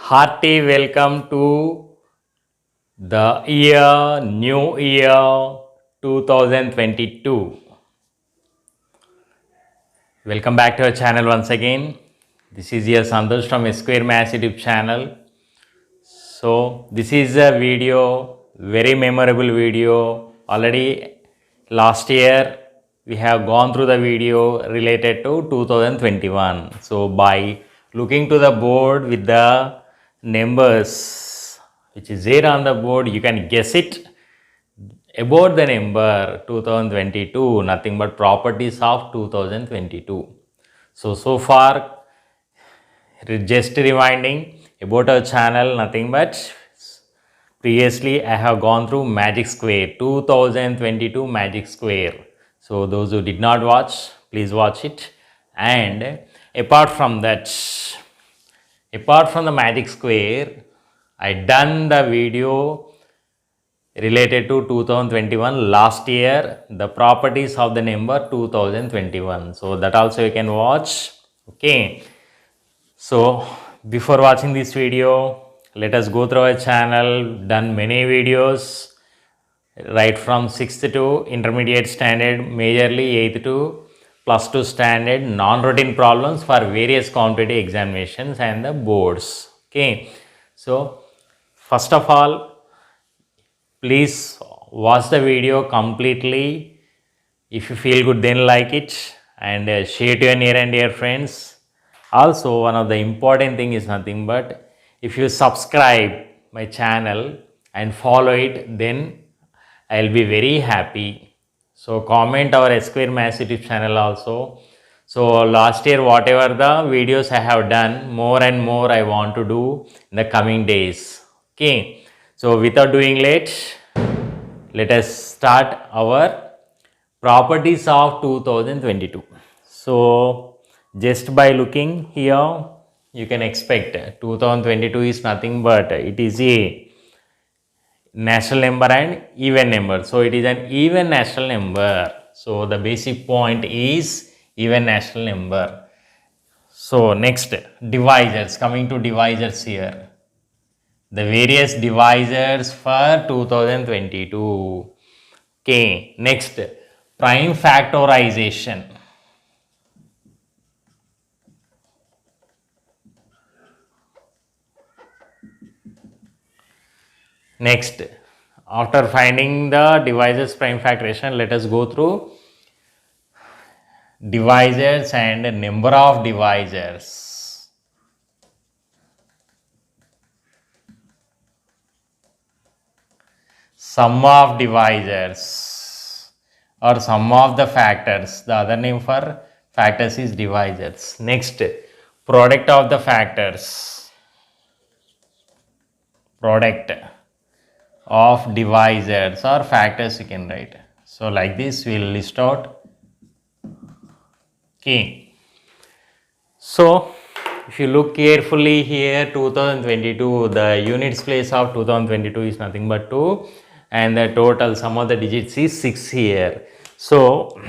Hearty welcome to the new year 2022. Welcome back to our channel once again. This is your Santosh from Square Maths YouTube channel. So this is a video, very memorable video. Already last year we have gone through the video related to 2021. So by looking to the board with the numbers which is there on the board, you can guess it about the number 2022, nothing but properties of 2022. So far, just reminding about our channel, nothing but previously I have gone through Magic Square, 2022 Magic Square. So those who did not watch, please watch it. And apart from that, apart from the Magic Square, I done the video related to 2021 last year, the properties of the number 2021. So that also you can watch. Okay. So before watching this video, let us go through our channel, done many videos right from 6th to intermediate standard, majorly 8th to plus 2 standard, non-routine problems for various competitive examinations and the boards. Okay. So first of all, please watch the video completely. If you feel good, then like it and share to your near and dear friends. Also, one of the important thing is nothing but if you subscribe my channel and follow it, then I'll be very happy. So comment our Square Maths YouTube channel also. So last year whatever the videos I have done, more and more I want to do in the coming days. Okay. So without doing late, let us start our properties of 2022. So just by looking here, you can expect 2022 is nothing but it is a natural number and even number. So it is an even natural number. So the basic point is even natural number. So next, divisors. Coming to divisors here. The various divisors for 2022. Okay, next, prime factorization. Next, after finding the divisors prime factorization, let us go through divisors and number of divisors. Sum of divisors or sum of the factors. The other name for factors is divisors. Next, product of the factors. Product of divisors or factors you can write. So like this we will list out. Okay. So if you look carefully here, 2022, the units place of 2022 is nothing but 2 and the total sum of the digits is 6 here. So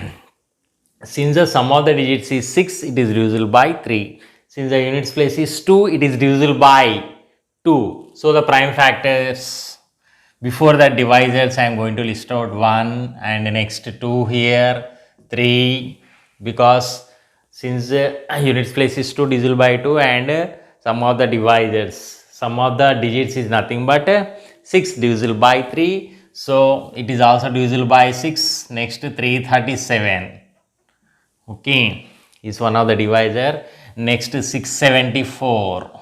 since the sum of the digits is 6, it is divisible by 3. Since the units place is 2, it is divisible by 2. So the prime factors, before that divisors I am going to list out 1 and next 2 here, 3, because since the units place is 2 divisible by 2 and sum of the divisors, sum of the digits is nothing but 6 divisible by 3. So it is also divisible by 6. Next 337. Okay, is one of the divisor. Next 674.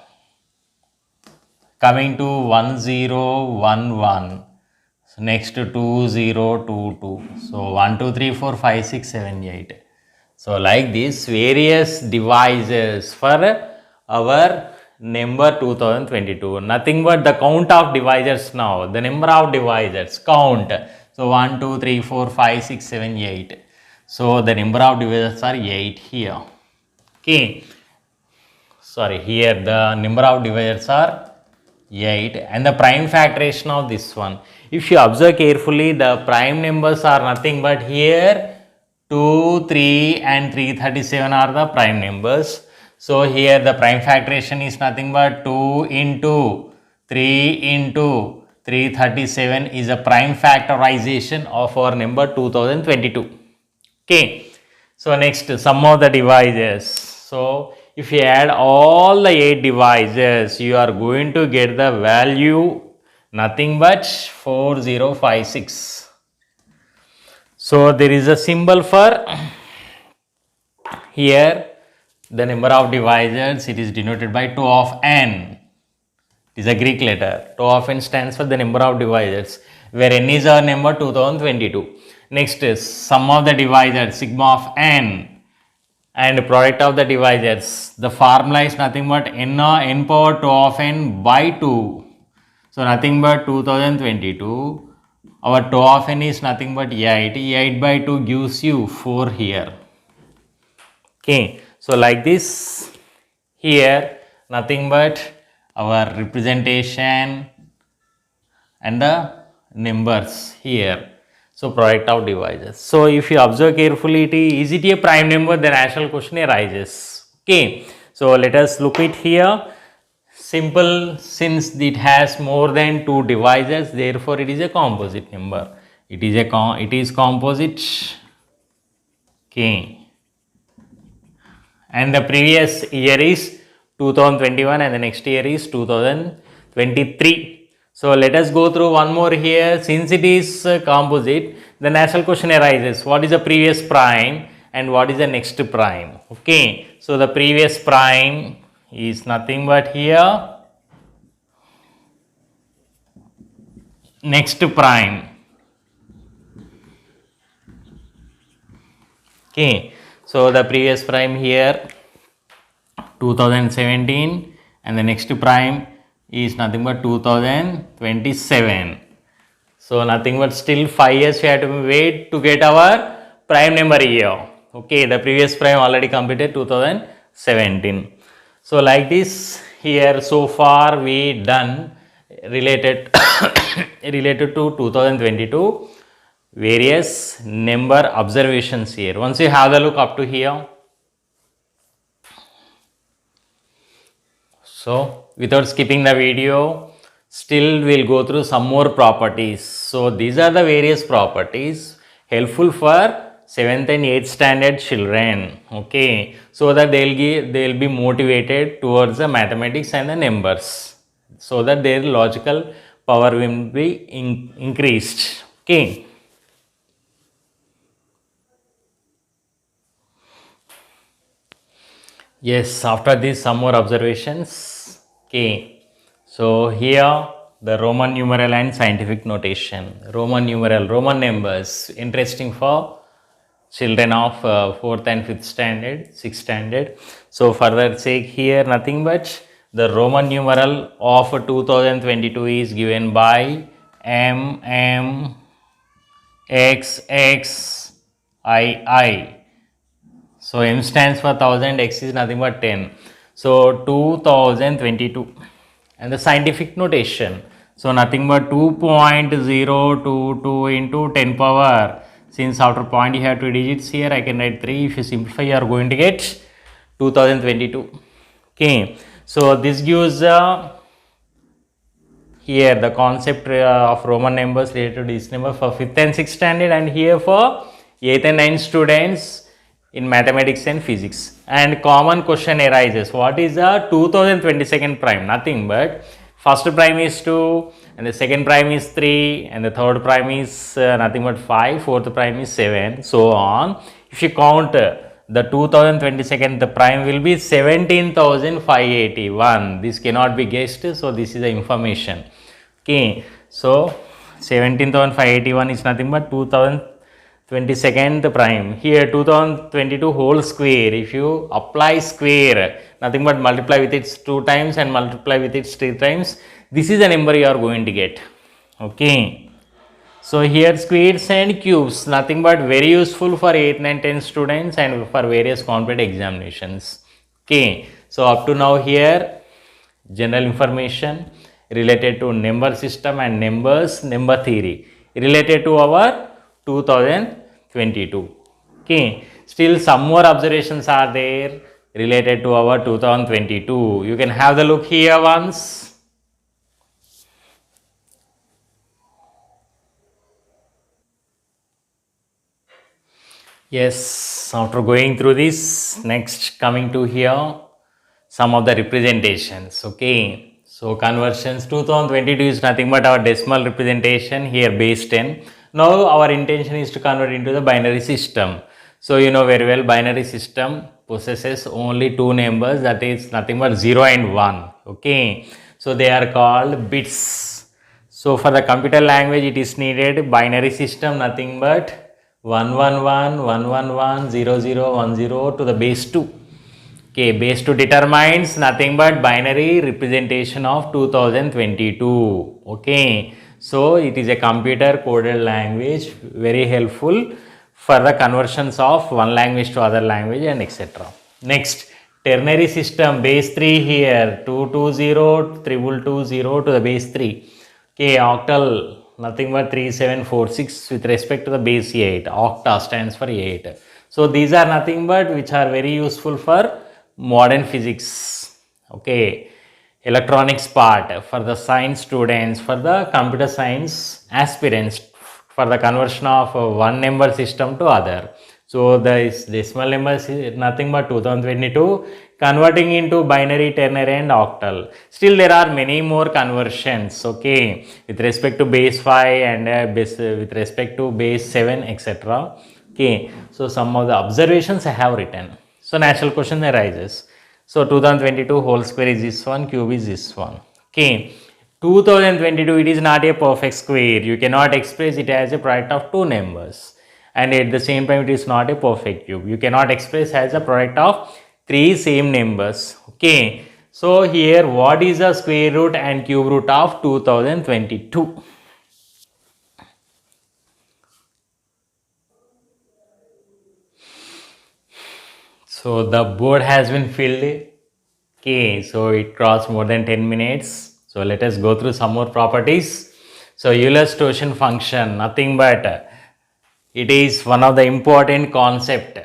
Coming to 1011. So next 2022. So 1, 2, 3, 4, 5, 6, 7, 8. So like this various divisors for our number 2022. Nothing but the count of divisors now. The number of divisors count. So 1, 2, 3, 4, 5, 6, 7, 8. So the number of divisors are 8 here. Okay. Sorry, here the number of divisors are 8 and the prime factorization of this one. If you observe carefully, the prime numbers are nothing but here 2, 3 and 337 are the prime numbers. So here the prime factoration is nothing but 2 into 3 into 337 is a prime factorization of our number 2022. Okay. So next, sum of the divisors. So if you add all the 8 divisors, you are going to get the value nothing but 4056. So there is a symbol for here the number of divisors, it is denoted by 2 of n. It is a Greek letter. 2 of n stands for the number of divisors, where n is our number 2022. Next is sum of the divisors, sigma of n, and product of the divisors. The formula is nothing but n power 2 of n by 2. So nothing but 2022. Our 2 of n is nothing but 8. 8 by 2 gives you 4 here. Okay. So like this, here nothing but our representation and the numbers here. So product of divisors. So if you observe carefully, is it a prime number? The natural question arises. Okay. So let us look it here. Simple, since it has more than 2 divisors, therefore it is a composite number. It is composite. Okay. And the previous year is 2021 and the next year is 2023. So let us go through one more here. Since it is composite, the natural question arises, what is the previous prime and what is the next prime? Okay. So the previous prime is nothing but here next prime. Okay. So the previous prime here 2017 and the next prime is nothing but 2027. So nothing but still 5 years we have to wait to get our prime number here. Okay, the previous prime already completed 2017. So like this here so far we done related related to 2022 various number observations here. Once you have the look up to here. So without skipping the video, still we'll go through some more properties. So these are the various properties helpful for 7th and 8th standard children. Okay, so that they'll be motivated towards the mathematics and the numbers, so that their logical power will be increased. Okay. Yes, after this some more observations. Okay, so here the Roman numeral and scientific notation. Roman numeral, Roman numbers, interesting for children of 4th and 5th standard, 6th standard. So further sake here nothing but the Roman numeral of 2022 is given by MMXXII. So M stands for 1000, X is nothing but 10. So 2022 and the scientific notation. So nothing but 2.022 into 10 power. Since after point you have 2 digits here, I can write 3. If you simplify, you are going to get 2022. Okay. So this gives here the concept of Roman numbers related to this number for 5th and 6th standard, and here for 8th and 9th students in mathematics and physics. And common question arises, what is the 2022nd prime? Nothing but first prime is 2 and the second prime is 3 and the third prime is nothing but 5, fourth prime is 7, so on. If you count the 2022nd, the prime will be 17,581. This cannot be guessed, so this is the information. Okay, so 17,581 is nothing but 2022nd prime. Here 2022 whole square, if you apply square, nothing but multiply with its 2 times and multiply with its 3 times, this is the number you are going to get. Okay. So here squares and cubes, nothing but very useful for 8th and 10th students and for various competitive examinations. Okay. So up to now here, general information related to number system and number theory related to our 2022. Okay. Still some more observations are there related to our 2022. You can have the look here once. Yes, after going through this, next coming to here, some of the representations. Okay, so conversions 2022 is nothing but our decimal representation here base 10. Now our intention is to convert into the binary system. So you know very well binary system possesses only two numbers, that is nothing but 0 and 1. Okay, so they are called bits. So for the computer language it is needed binary system nothing but 111, 111, 0010 to the base 2. Okay, base 2 determines nothing but binary representation of 2022. Okay, so it is a computer coded language, very helpful for the conversions of one language to other language and etc. Next, ternary system base 3 here 220 220 to the base 3. Okay, octal nothing but 3746 with respect to the base 8. Octa stands for 8. So these are nothing but which are very useful for modern physics. Okay, electronics part for the science students, for the computer science aspirants, for the conversion of one number system to other. So the decimal number is nothing but 2022 converting into binary, ternary and octal. Still there are many more conversions, okay, with respect to base 5 and with respect to base 7 etc. Okay, so some of the observations I have written. So natural question arises. So 2022 whole square is this one, cube is this one. Okay, 2022 it is not a perfect square. You cannot express it as a product of two numbers. And at the same time it is not a perfect cube. You cannot express as a product of three same numbers. Okay, so here what is the square root and cube root of 2022? So the board has been filled. Okay, so it crossed more than 10 minutes. So let us go through some more properties. So Euler's torsion function, nothing but it is one of the important concept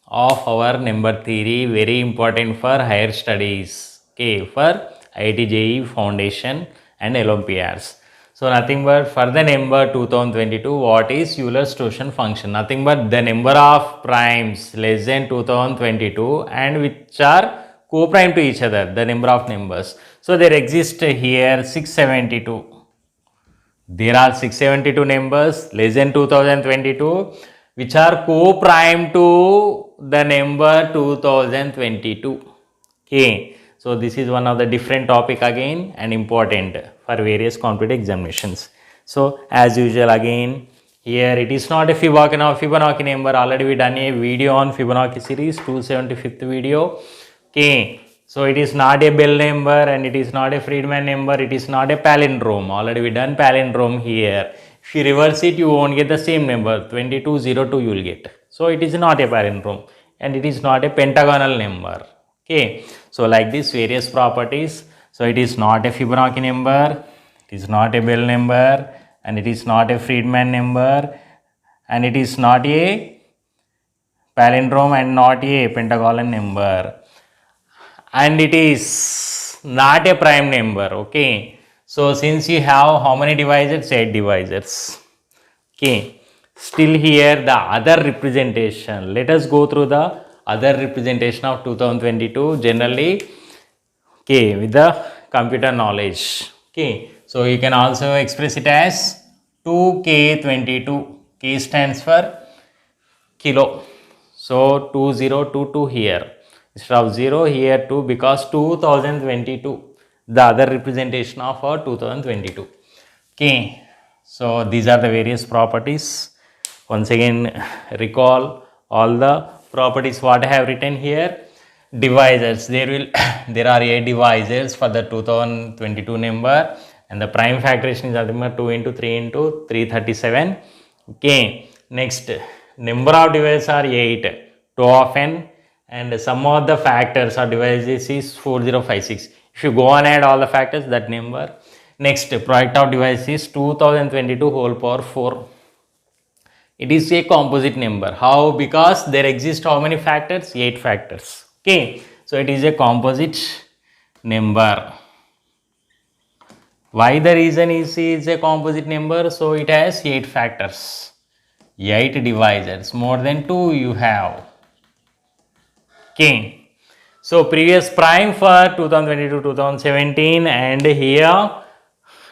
of our number theory, very important for higher studies, okay, for IIT JEE Foundation and Olympiads. So nothing but for the number 2022, what is Euler's torsion function? Nothing but the number of primes less than 2022 and which are co-prime to each other, the number of numbers. So there exist here 672. There are 672 numbers less than 2022 which are co-prime to the number 2022. Okay, so this is one of the different topic again and important for various competitive examinations. So as usual again here it is not a Fibonacci number, already we done a video on Fibonacci series, 275th video. Okay, so it is not a Bell number and it is not a Friedman number, it is not a palindrome, already we done palindrome here. If you reverse it you won't get the same number, 2202 you will get. So it is not a palindrome and it is not a pentagonal number. Okay, so like this various properties. So it is not a Fibonacci number, it is not a Bell number and it is not a Friedman number and it is not a palindrome and not a pentagonal number. And it is not a prime number. Okay, so since you have how many divisors? 8 divisors. Okay, still here the other representation, let us go through the other representation of 2022 generally, okay, with the computer knowledge. Okay, so you can also express it as 2K22. K stands for kilo, so 2022 here. Instead of 0 here 2 because 2022 the other representation of our 2022. Okay, so these are the various properties. Once again recall all the properties what I have written here. Divisors, there are 8 divisors for the 2022 number and the prime factorization is ultimately 2 into 3 into 337. Okay, next number of divisors are 8, 2 of n and some of the factors or divisors is 4056. If you go on add all the factors, that number. Next, product of divisors is 2022 whole power 4. It is a composite number. How? Because there exist how many factors? 8 factors. Okay, so it is a composite number. Why the reason is a composite number? So it has 8 factors, 8 divisors, more than 2 you have. Okay, so previous prime for 2022-2017 and here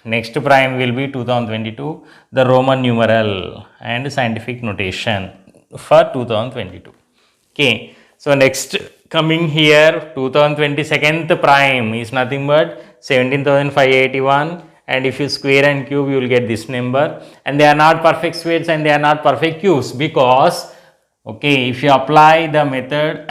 next prime will be 2022, the Roman numeral and scientific notation for 2022. Okay, so next coming here 2022nd prime is nothing but 17,581, and if you square and cube you will get this number, and they are not perfect squares and they are not perfect cubes because okay, if you apply the method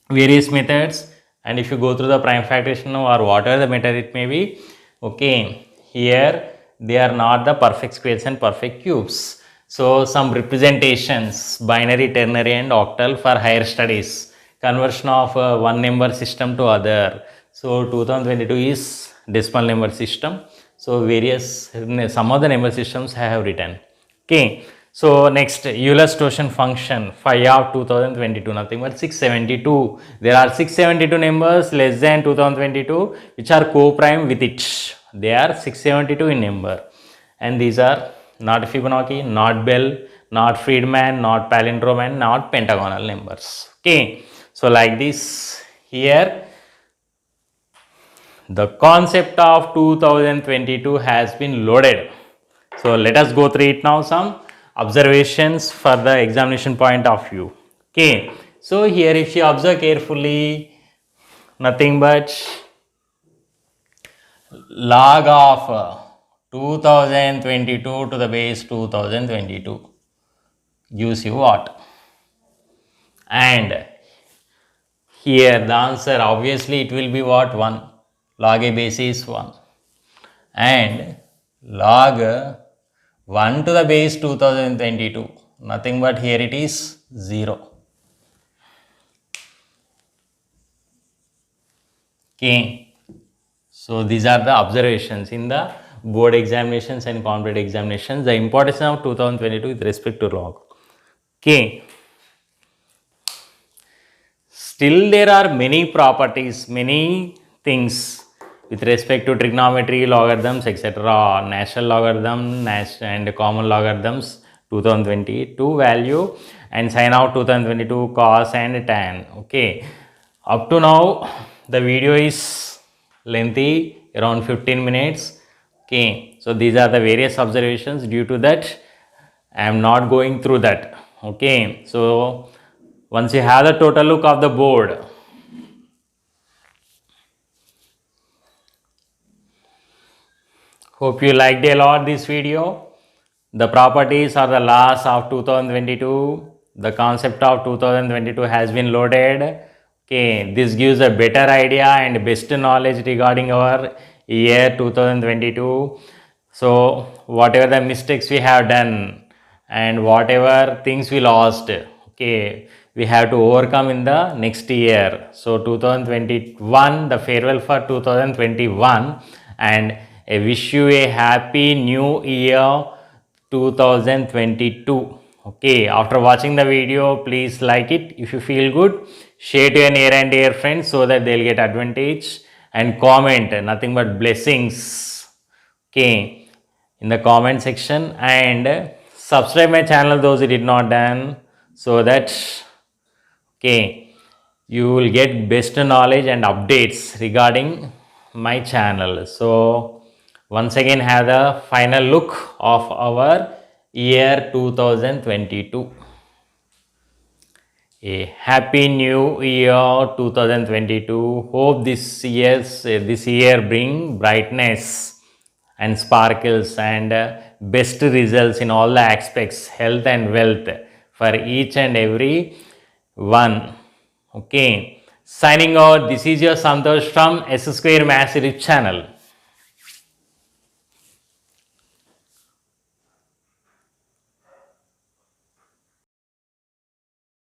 various methods, and if you go through the prime factorization or whatever the method it may be, okay, here they are not the perfect squares and perfect cubes. So some representations, binary, ternary and octal for higher studies, conversion of one number system to other. So 2022 is decimal number system. So various, some of the number systems I have written. Okay. So next, Euler's torsion function phi of 2022, nothing but 672. There are 672 numbers less than 2022 which are co-prime with it. They are 672 in number, and these are not Fibonacci, not Bell, not Friedman, not palindrome and not pentagonal numbers. Okay, so like this here the concept of 2022 has been loaded. So let us go through it now, some observations for the examination point of view. Okay, so here if you observe carefully, nothing but log of 2022 to the base 2022 gives you what? And here the answer obviously it will be what? 1. Log a base is 1, and log 1 to the base 2022, nothing but here it is 0. Okay, so these are the observations in the board examinations and competitive examinations, the importance of 2022 with respect to log. Okay, still there are many properties, many things with respect to trigonometry, logarithms, etc. Natural logarithm and common logarithms 2022 value, and sine of 2022, cos and tan. Okay, up to now the video is lengthy, around 15 minutes. Okay, so these are the various observations. Due to that I am not going through that. Okay, so once you have the total look of the board, hope you liked a lot this video. The properties or the laws of 2022, the concept of 2022 has been loaded. Okay, this gives a better idea and best knowledge regarding our year 2022. So whatever the mistakes we have done and whatever things we lost, okay, we have to overcome in the next year. So 2021, the farewell for 2021, and I wish you a happy new year 2022. Okay, after watching the video, please like it. If you feel good, share to your near and dear friends so that they'll get advantage, and comment nothing but blessings, okay, in the comment section, and subscribe my channel those who did not done, so that okay, you will get best knowledge and updates regarding my channel. So once again have the final look of our year 2022. A happy new year 2022. Hope this year bring brightness and sparkles and best results in all the aspects, health and wealth for each and every one. Okay, signing out. This is your Santosh from S Square Maths YouTube channel.